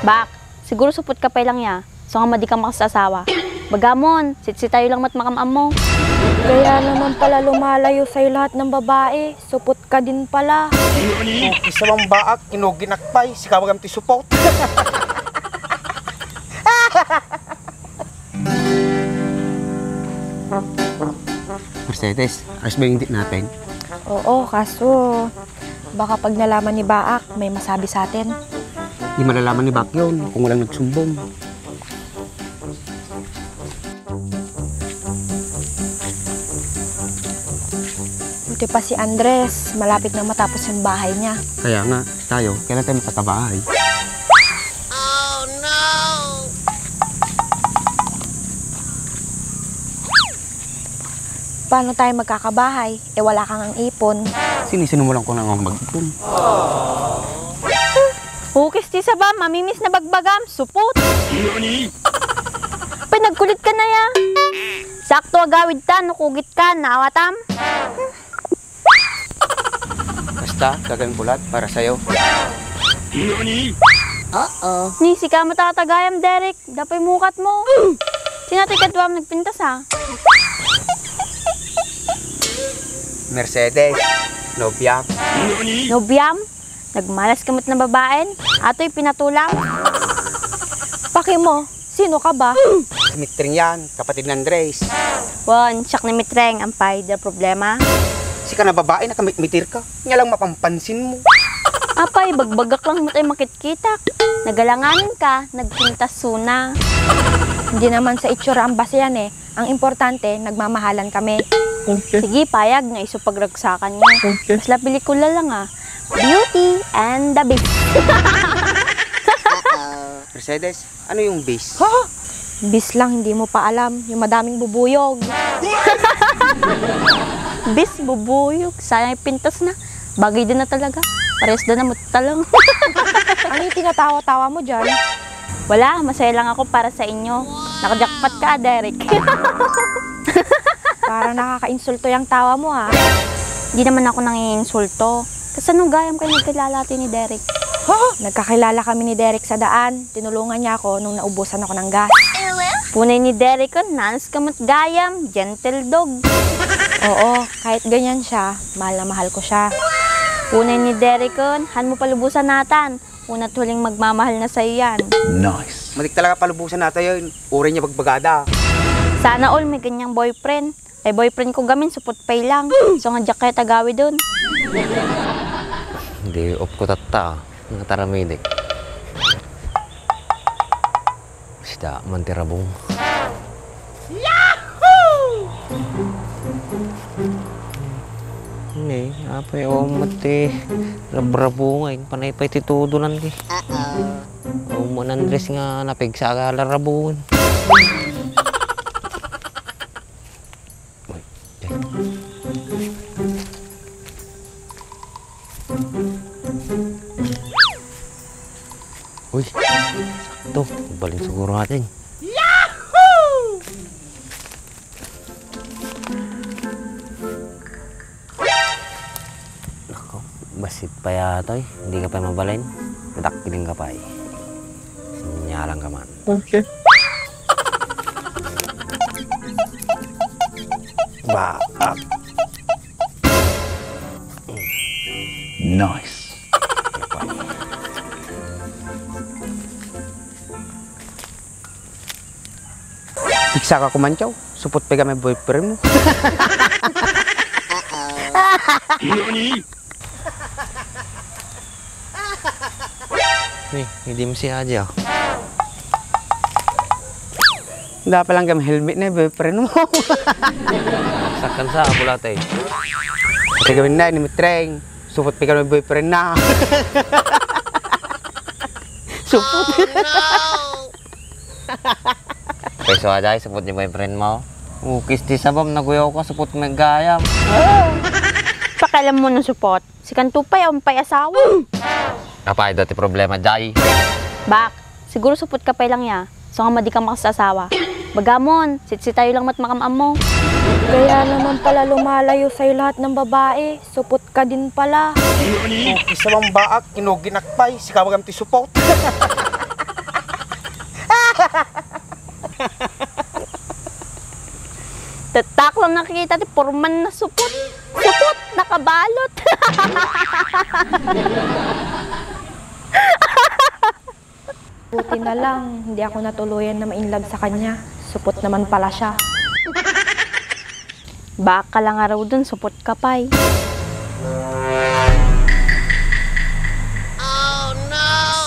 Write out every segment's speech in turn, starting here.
Bak, siguro supot ka pa lang ya. So nga madi ka makasasawa. Bagamon, sitsi tayo lang matmakamam mo. Kaya naman pala lumalayo sa'yo lahat ng babae. Supot ka din pala. Isa mang baak, kinuginakpay, sikawagam ti support. Mercedes, ayos ba yung date natin? Oo, kaso baka pag nalaman ni Baak, may masabi sa atin. Di malalaman ni Bak yun kung walang nagsumbong. Buti pa si Andres, malapit na matapos yung bahay niya. Kaya nga, tayo, kailan tayo makatabahay? Paano tayo magkakabahay? Eh wala kang ang ipon. Sinisimulan ko na nga mag-ipon. Hukis ti sa ba, mamimiss na bagbagam, supot. Pinagkulit ka na ya. Sakto agawid ta, nukugit ka, naawatam. Basta, gagawin bulat para sa'yo. Nisi ka matatagayam, Derek. Dapay mukat mo. Sinatay ka duwam nagpintas ha. Mercedes, nobya. Nobyam, nagmalas kamot na babaen. Ato'y pinatulang. Paki mo, sino ka ba? Si Mitring yan, kapatid ng Andres. Wan, siyak ni Mitreng, ampay, da problema. Si ka na babae, nakamitir ka. Nga lang mapampansin mo. Apay, bagbagak lang mo tayo makitkitak. Nagalanganin ka, nagpintas suna. Hindi naman sa itsura ang base yan eh. Ang importante, nagmamahalan kami. Okay. Sige, payag na isupagragsakan niya. Okay. Mas la pelikula lang ah. Beauty and the Beast. Mercedes, ano yung base? Bis lang, hindi mo pa alam. Yung madaming bubuyog. Beast, bubuyog. Sayang pintas na. Bagay din na talaga. Parehas doon na mutalang. Ano yung tinatawa-tawa mo dyan? Wala, masaya lang ako para sa inyo. Nakajakpat ka, Derek. Parang nakaka-insulto yung tawa mo ha. Hindi naman ako nangiinsulto. Kasi anong gayam kayo nagkilala ni Derek? Nagkakilala kami ni Derek sa daan. Tinulungan niya ako nung naubusan ako ng gas. Punay ni Derek ko, nanas kamot gayam, gentle dog. Oo, kahit ganyan siya, mahal na mahal ko siya. Punay ni Derek ko, han mo palubusan natan. Una't huling magmamahal na sa'yo yan. Nice. Matik talaga palubusan natin yun. Uri niya bagbagada. Sana all may ganyang boyfriend. Ay boyfriend ko gamin, supot pay lang. So nga jacket agawi dun. Hindi, op ko tata. Nakataramidik. Sida, mantirabong. Yahoo! Hindi, apa yung mati. Labrabungay, panay pa ititudunan ki. Umon Andres nga napigsa ka larabungan. Uy, sakto. Balik siguro natin. Yahoo! Nako, basit pa yata eh. Hindi ka pa mabalain. Dakiling ka pa eh. Sinyalang ka man. Okay. Baak. Nice. Piksa ka kumantyaw. Supot pa kami boyfriend mo. Hindi mo si Aja. Dapat lang kami helmet na boyfriend mo. Sakkan sa bulatay. Kasi gawin na ni Mitreng. Supot pa kami boyfriend na. Supot. Peso aja, sebut niya boyfriend mo. Ukis di sabam, naguyaw ko, supot magayam. Pakialam mo ng supot. Si Kantupay, umpay asawa. Apa dati problema, Jai? Bak, siguro supot ka pa lang ya. So nga madi ka makasasawa. Bagamon, sitsi tayo lang matmakamam mo. Kaya naman pala lumalayo sa'yo lahat ng babae. Supot ka din pala. Isa mang baak, kinuginakpay, sikawagam ti support. nakikita natin, porman na supot. Supot, nakabalot. Buti na lang, hindi ako natuluyan na ma-inlove sa kanya. Supot naman pala siya. Baka lang araw dun, supot ka pa eh.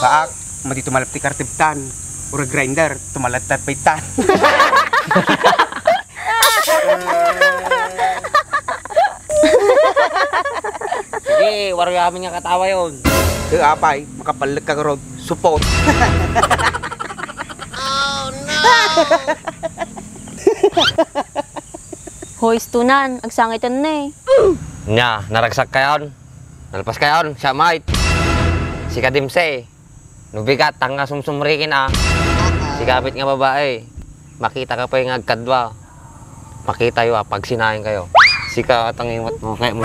Baak, mati tumalap ti kartibtan. Ura grinder, tumalat pitan. Sige, wari amin nga katawa yun. Apay, makapalag ka rod. Support. Hoy, stunan, agsangitan na eh. Nya, naragsak kayon. Nalpas kayon, siya mait. Si Kadimse. Nubigat, tanga sumsumrikin Si kapit nga babae. Makita ka pa yung agkadwa. Makita yun pag sinahin kayo. Si katangiwat mo kayo mo.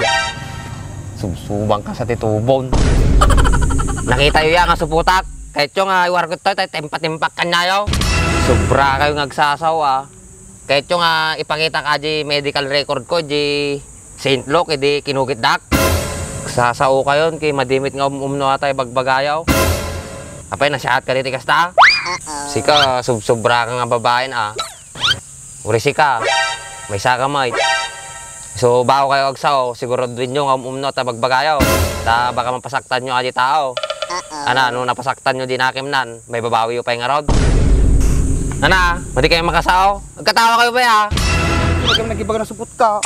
Subsubang ka sa titubon. Nakita yun nga suputak. Kahit yung iwar ko to, tempa-tempak ka na yun. Sobra kayo nagsasaw Kahit yung ipakita ka di medical record ko, di St. Luke, di kinugit dak. Sasao kayo, kay madimit nga umno atay bagbagayaw. Apay, nasyahat ka dito kasta. Sika, sobra ka nga babaen Uri sika, may saka mait. So, bago kayo agsaw, siguro din nyo nga umno atay bagbagayaw. Ta baka mapasaktan nyo adi tao. Nung napasaktan nyo din nan, may babawi yung nga rod. Madi kayo makasao? Nagkatawa kayo ba Huwag kang nagibag na support ka.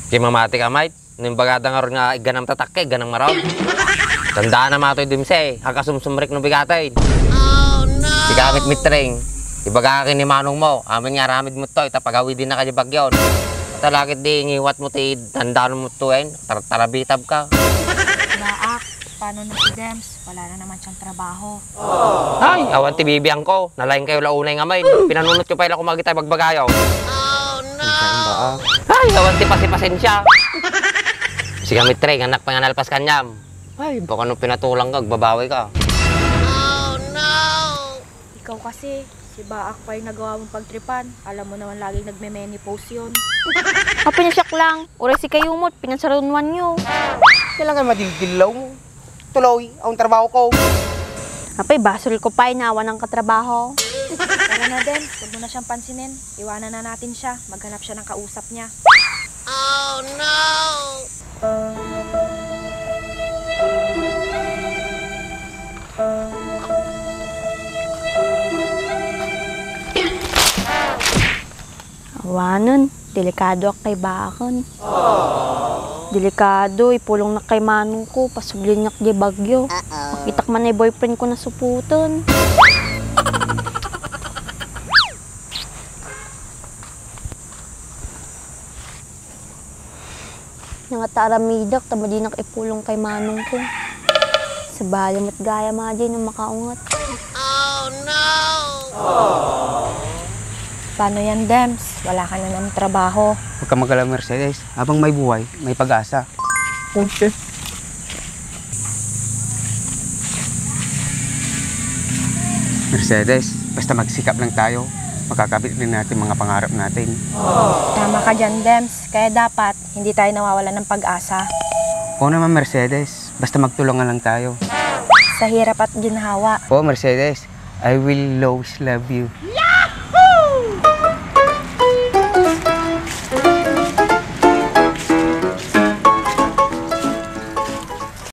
Kaya mamati ka, mate. Nung bagada nga ron nga iganang tatak iganang maraw. Tandaan na matoy dimse, hakasumsumrik ng bigatay. Oh no! Si Kamit Mitreng, ibagakin ni Manong mo, amin nga ramid mo to, itapagawi din na kayo bagyon. Talakit di ngiwat mo ti, tandaan mo to tarabitab ka. Baak, paano na si Dems? Wala na naman siyang trabaho. Ay, awan ti bibiyang ko, nalaing kayo launay nga may, pinanunot ko pa ila kumagitay bagbagayaw. Baak. Ay, awan ti pasipasensya. Si Kamit Mitreng, anak pa nga nalpas kanyam. Ay, baka nung pinatulang ka, babawi ka. Ikaw kasi, si Baak pa yung nagawa mong pagtripan. Alam mo naman laging nagme-menopause yun. Pinasyak lang. Uray si kayumot, pinasarunwan nyo. Kailangan madildilaw mo. Tuloy, ang trabaho ko. Apay, basol ko pa, inawa ng katrabaho. Tara na din, huwag mo na siyang pansinin. Iwanan na natin siya, maghanap siya ng kausap niya. Awanon, delikado ak kay Bakon. Delikado, ipulong na kay Manong ko, pasublin niyak di bagyo. Makitak man ay boyfriend ko na suputon. Nga taramidak, tamadinak ipulong kay Manong ko. Sa balim at gaya mga dyan yung makaungat. Paano yan, Dems? Wala ka na ng trabaho. Huwag ka mag-alala, Mercedes. Habang may buhay, may pag-asa. Okay. Mercedes, basta magsikap lang tayo. Makakabit din natin mga pangarap natin. Tama ka dyan, Dems. Kaya dapat, hindi tayo nawawalan ng pag-asa. Oo naman, Mercedes. Basta magtulungan lang tayo. Sa hirap at ginhawa. Oo, Mercedes. I will always love you.